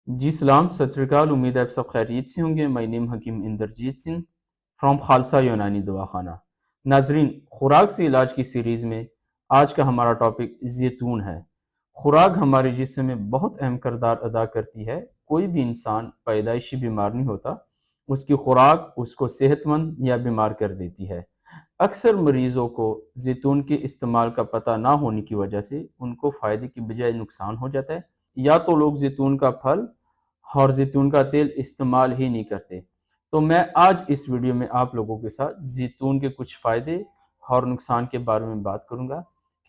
जी सलाम, सत श्री अकाल। उम्मीद है आप सब खैरियत से होंगे। माय नेम हकीम इंदरजीत सिंह फ्रॉम खालसा यूनानी दवाखाना। नाजरीन, खुराक से इलाज की सीरीज़ में आज का हमारा टॉपिक जैतून है। खुराक हमारे जिस्म में बहुत अहम किरदार अदा करती है। कोई भी इंसान पैदाइशी बीमार नहीं होता, उसकी खुराक उसको सेहतमंद या बीमार कर देती है। अक्सर मरीजों को जैतून के इस्तेमाल का पता ना होने की वजह से उनको फ़ायदे की बजाय नुकसान हो जाता है। या तो लोग जैतून का फल और जैतून का तेल इस्तेमाल ही नहीं करते। तो मैं आज इस वीडियो में आप लोगों के साथ जैतून के कुछ फ़ायदे और नुकसान के बारे में बात करूंगा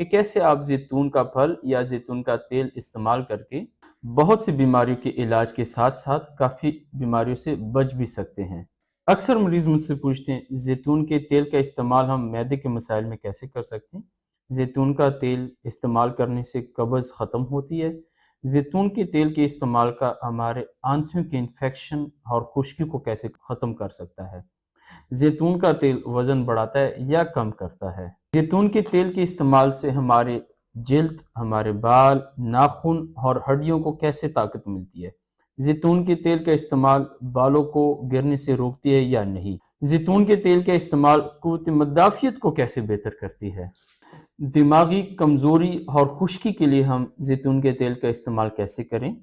कि कैसे आप जैतून का फल या जैतून का तेल इस्तेमाल करके बहुत सी बीमारियों के इलाज के साथ साथ काफ़ी बीमारियों से बच भी सकते हैं। अक्सर मरीज मुझसे पूछते हैं, जैतून के तेल का इस्तेमाल हम मैदे के मसाइल में कैसे कर सकते हैं? जैतून का तेल इस्तेमाल करने से कब्ज़ ख़त्म होती है। जैतून के तेल के इस्तेमाल का हमारे आंतों के इन्फेक्शन और खुश्की को कैसे ख़त्म कर सकता है? जैतून का तेल वज़न बढ़ाता है या कम करता है? जैतून के तेल के इस्तेमाल से हमारे जिल्द, हमारे बाल, नाखून और हड्डियों को कैसे ताकत मिलती है? जैतून के तेल का इस्तेमाल बालों को गिरने से रोकती है या नहीं? जैतून के तेल का इस्तेमाल क़ुव्वत मदाफ़ियत को कैसे बेहतर करती है? दिमागी कमज़ोरी और खुश्की के लिए हम जैतून के तेल का इस्तेमाल कैसे करें?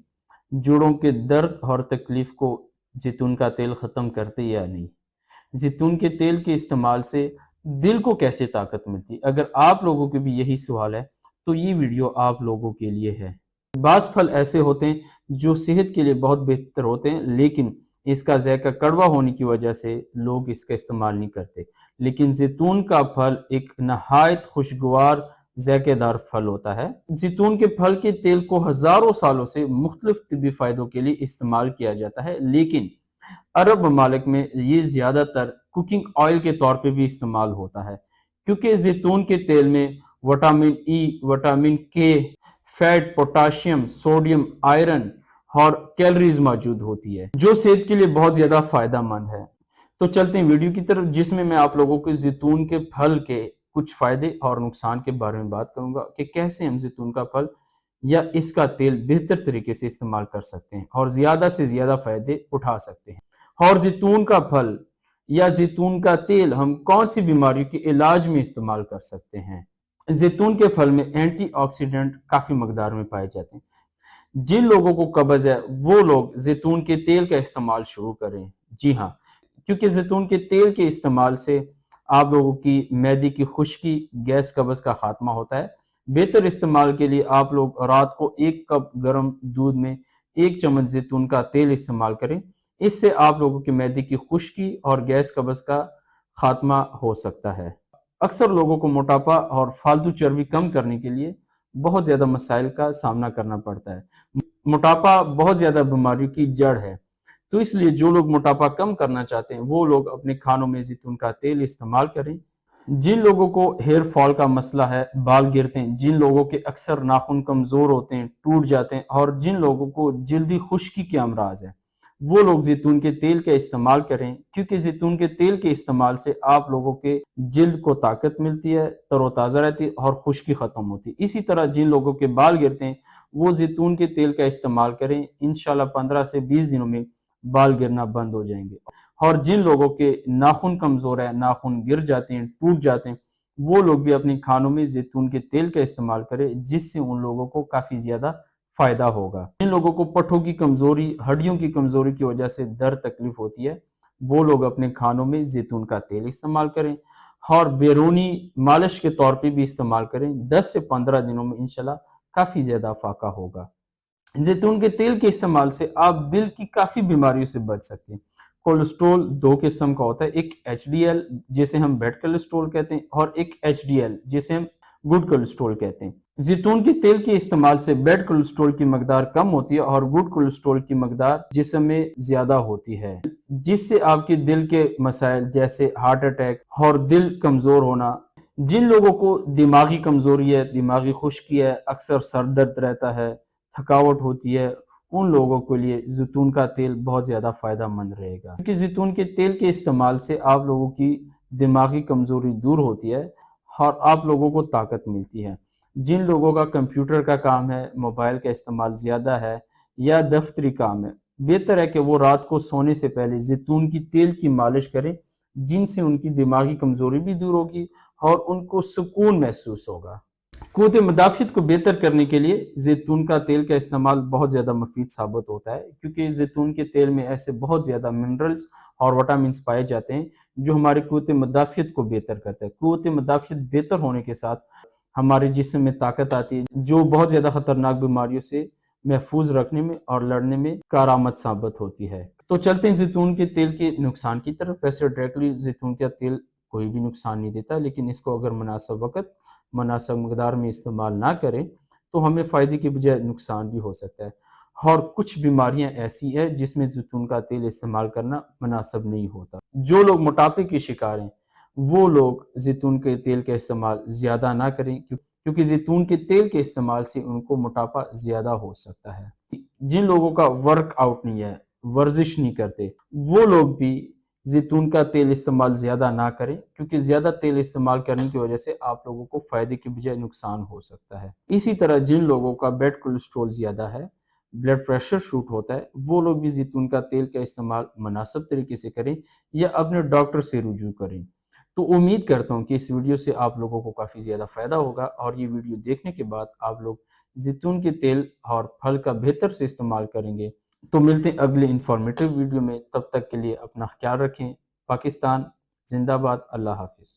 जोड़ों के दर्द और तकलीफ़ को जैतून का तेल ख़त्म करते या नहीं? जैतून के तेल के इस्तेमाल से दिल को कैसे ताकत मिलती है? अगर आप लोगों के भी यही सवाल है, तो ये वीडियो आप लोगों के लिए है। बाज़ फल ऐसे होते हैं जो सेहत के लिए बहुत बेहतर होते हैं, लेकिन इसका ज़ायका कड़वा होने की वजह से लोग इसका इस्तेमाल नहीं करते। लेकिन ज़ैतून का फल एक नहायत खुशगवार ज़ायकेदार फल होता है। ज़ैतून के फल के तेल को हज़ारों सालों से मुख्तलिफ तिब्बी फ़ायदों के लिए इस्तेमाल किया जाता है, लेकिन अरब ममालिक में ये ज़्यादातर कुकिंग ऑयल के तौर पे भी इस्तेमाल होता है, क्योंकि ज़ैतून के तेल में विटामिन ई, विटामिन के, फैट, पोटाशियम, सोडियम, आयरन और कैलोरीज मौजूद होती है, जो सेहत के लिए बहुत ज़्यादा फ़ायदेमंद है। तो चलते हैं वीडियो की तरफ, जिसमें मैं आप लोगों को जैतून के फल के कुछ फ़ायदे और नुकसान के बारे में बात करूंगा कि कैसे हम जैतून का फल या इसका तेल बेहतर तरीके से इस्तेमाल कर सकते हैं और ज़्यादा से ज़्यादा फ़ायदे उठा सकते हैं। और जैतून का फल या जैतून का तेल हम कौन सी बीमारियों के इलाज में इस्तेमाल कर सकते हैं? जैतून के फल में एंटीऑक्सीडेंट काफ़ी मकदार में पाए जाते हैं। जिन लोगों को कब्ज़ है, वो लोग जैतून के तेल का इस्तेमाल शुरू करें। जी हाँ, क्योंकि जैतून के तेल के इस्तेमाल से आप लोगों की मैदे की खुश्की, गैस कब्ज़ का खात्मा होता है। बेहतर इस्तेमाल के लिए आप लोग रात को 1 कप गर्म दूध में 1 चम्मच जैतून का तेल इस्तेमाल करें। इससे आप लोगों की मैदे की खुश्की और गैस कब्ज़ का खात्मा हो सकता है। अक्सर लोगों को मोटापा और फालतू चर्बी कम करने के लिए बहुत ज़्यादा मसाइल का सामना करना पड़ता है। मोटापा बहुत ज़्यादा बीमारियों की जड़ है। तो इसलिए जो लोग मोटापा कम करना चाहते हैं, वो लोग अपने खानों में जैतून का तेल इस्तेमाल करें। जिन लोगों को हेयर फॉल का मसला है, बाल गिरते हैं, जिन लोगों के अक्सर नाखून कमज़ोर होते हैं, टूट जाते हैं और जिन लोगों को जल्दी खुश्की के अमराज है, वो लोग जैतून के तेल का इस्तेमाल करें, क्योंकि जैतून के तेल के इस्तेमाल से आप लोगों के जिल्द को ताकत मिलती है, तरोताज़ा रहती है और खुश्की ख़त्म होती है। इसी तरह जिन लोगों के बाल गिरते हैं, वो जैतून के तेल का इस्तेमाल करें। इंशाल्लाह 15 से 20 दिनों में बाल गिरना बंद हो जाएंगे। और जिन लोगों के नाखून कमज़ोर है, नाखून गिर जाते हैं, टूट जाते हैं, वो लोग भी अपने खानों में जैतून के तेल का इस्तेमाल करें, जिससे उन लोगों को काफ़ी ज़्यादा फ़ायदा होगा। जिन लोगों को पट्ठों की कमज़ोरी, हड्डियों की कमज़ोरी की वजह से दर्द तकलीफ़ होती है, वो लोग अपने खानों में जैतून का तेल इस्तेमाल करें और बैरूनी मालिश के तौर पे भी इस्तेमाल करें। 10 से 15 दिनों में इंशाल्लाह काफ़ी ज़्यादा फ़ायदा होगा। जैतून के तेल के इस्तेमाल से आप दिल की काफ़ी बीमारियों से बच सकते हैं। कोलेस्ट्रॉल 2 किस्म का होता है, एक एचडीएल जिसे हम बैड कोलेस्ट्रॉल कहते हैं और एक एचडीएल जिसे हम गुड कोलेस्ट्रॉल कहते हैं। जैतून के तेल के इस्तेमाल से बैड कोलेस्ट्रॉल की मकदार कम होती है और गुड कोलेस्ट्रॉल की मकदार जिस्म में ज़्यादा होती है, जिससे आपके दिल के मसाइल जैसे हार्ट अटैक और दिल कमज़ोर होना, जिन लोगों को दिमागी कमज़ोरी है, दिमागी खुश्की है, अक्सर सर दर्द रहता है, थकावट होती है, उन लोगों के लिए जैतून का तेल बहुत ज़्यादा फ़ायदेमंद रहेगा, क्योंकि जैतून के तेल के इस्तेमाल से आप लोगों की दिमागी कमज़ोरी दूर होती है और आप लोगों को ताकत मिलती है। जिन लोगों का कंप्यूटर का काम है, मोबाइल का इस्तेमाल ज़्यादा है یا دفتری کام ہے، بہتر ہے کہ وہ رات کو سونے سے پہلے زیتون کی تیل کی مالش کریں، جن سے ان کی دماغی کمزوری بھی دور ہوگی اور ان کو سکون محسوس ہوگا۔ قوت مدافعت کو بہتر کرنے کے لیے زیتون کا تیل کا استعمال بہت زیادہ مفید ثابت ہوتا ہے، کیونکہ زیتون کے تیل میں ایسے بہت زیادہ منرلز اور وٹامنز پائے جاتے ہیں جو ہماری قوت مدافعت کو بہتر کرتا ہے۔ قوت مدافعت بہتر ہونے کے ساتھ ہمارے جسم میں طاقت آتی ہے جو بہت زیادہ خطرناک بیماریوں سے محفوظ رکھنے میں اور لڑنے میں کارآمد ثابت ہوتی ہے۔ تو چلتے ہیں زیتون کے تیل کے نقصان کی طرف۔ ویسے ڈائریکٹلی زیتون کا تیل کوئی بھی نقصان نہیں دیتا، لیکن اس کو اگر مناسب وقت مناسب مقدار میں استعمال نہ کریں تو ہمیں فائدے کی بجائے نقصان بھی ہو سکتا ہے، اور کچھ بیماریاں ایسی ہیں جس میں زیتون کا تیل استعمال کرنا مناسب نہیں ہوتا۔ جو لوگ موٹاپے کے شکار ہیں وہ لوگ زیتون کے تیل کا استعمال زیادہ نہ کریں، کیونکہ زیتون کے تیل کے استعمال سے ان کو موٹاپا زیادہ ہو سکتا ہے۔ جن لوگوں کا ورک آؤٹ نہیں ہے، ورزش نہیں کرتے، وہ لوگ بھی زیتون کا تیل استعمال زیادہ نہ کریں، کیونکہ زیادہ تیل استعمال کرنے کی وجہ سے آپ لوگوں کو فائدے کی بجائے نقصان ہو سکتا ہے۔ اسی طرح جن لوگوں کا بیڈ کولیسٹرول زیادہ ہے، بلڈ پریشر شوٹ ہوتا ہے، وہ لوگ بھی زیتون کا تیل کا استعمال مناسب طریقے سے کریں یا اپنے ڈاکٹر سے رجوع کریں۔ تو امید کرتا ہوں کہ اس ویڈیو سے آپ لوگوں کو کافی زیادہ فائدہ ہوگا، اور یہ ویڈیو دیکھنے کے بعد آپ لوگ زیتون کے تیل اور پھل کا بہتر سے استعمال کریں گے۔ تو ملتے ہیں اگلے انفارمیٹیو ویڈیو میں، تب تک کے لیے اپنا خیال رکھیں۔ پاکستان زندہ باد، اللہ حافظ۔